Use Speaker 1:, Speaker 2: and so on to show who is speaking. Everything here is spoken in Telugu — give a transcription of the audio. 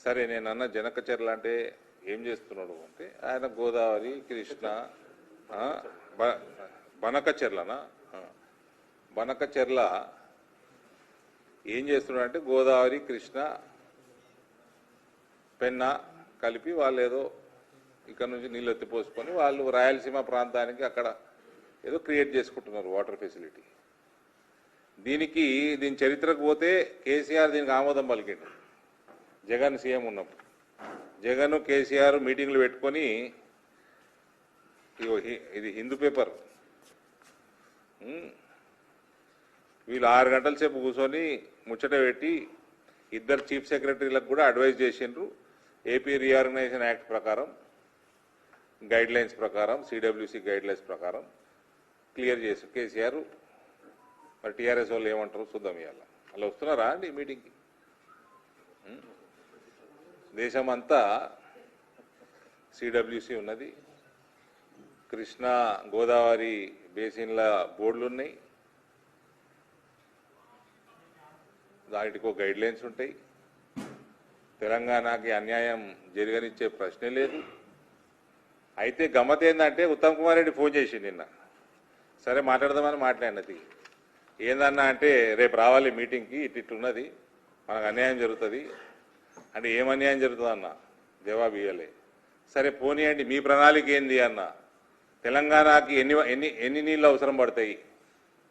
Speaker 1: సరే నేను అన్న జనకచర్ల అంటే ఏం చేస్తున్నాడు అంటే ఆయన గోదావరి కృష్ణ బనకచెర్లనా బనకచెర్ల ఏం చేస్తున్నాడు అంటే గోదావరి కృష్ణ పెన్నా కలిపి వాళ్ళు ఏదో ఇక్కడ నుంచి నీళ్ళు ఎత్తిపోసుకొని వాళ్ళు రాయలసీమ ప్రాంతానికి అక్కడ ఏదో క్రియేట్ చేసుకుంటున్నారు వాటర్ ఫెసిలిటీ. దీని చరిత్రకు పోతే కేసీఆర్ దీనికి ఆమోదం పలికిండు. జగన్ సీఎం ఉన్నప్పుడు జగన్ కేసీఆర్ మీటింగ్లు పెట్టుకొని ఇది హిందూ పేపర్ వీళ్ళు 6 గంటల సేపు కూర్చొని ముచ్చట పెట్టి ఇద్దరు చీఫ్ సెక్రటరీలకు కూడా అడ్వైజ్ చేసిండ్రు. ఏపీ రీఆర్గనైజేషన్ యాక్ట్ ప్రకారం గైడ్ లైన్స్ ప్రకారం సిడబ్ల్యూసి గైడ్ లైన్స్ ప్రకారం క్లియర్ చేసి కేసీఆర్ మరి టీఆర్ఎస్ వాళ్ళు ఏమంటారు చూద్దాం. ఇవాళ అలా వస్తున్నారా అండి మీటింగ్కి? దేశమంతా సిడబ్ల్యూసి ఉన్నది, కృష్ణా గోదావరి బేసిన్ల బోర్డులు ఉన్నాయి, దానికో గైడ్ లైన్స్ ఉంటాయి. తెలంగాణకి అన్యాయం జరగనిచ్చే ప్రశ్నే లేదు. అయితే గమ్మత్ ఏంటంటే ఉత్తమ్ కుమార్ రెడ్డి ఫోన్ చేసి నిన్న, సరే మాట్లాడదామని మాట్లాడినది. ఏందన్నా అంటే రేపు రావాలి మీటింగ్కి, ఇట్లున్నది మనకు అన్యాయం జరుగుతుంది అంటే ఏం అన్యాయం జరుగుతుంది అన్న జవాబు ఇవ్వలే. సరే పోనీయండి మీ ప్రణాళిక ఏంది అన్న, తెలంగాణకి ఎన్ని నీళ్ళు అవసరం పడతాయి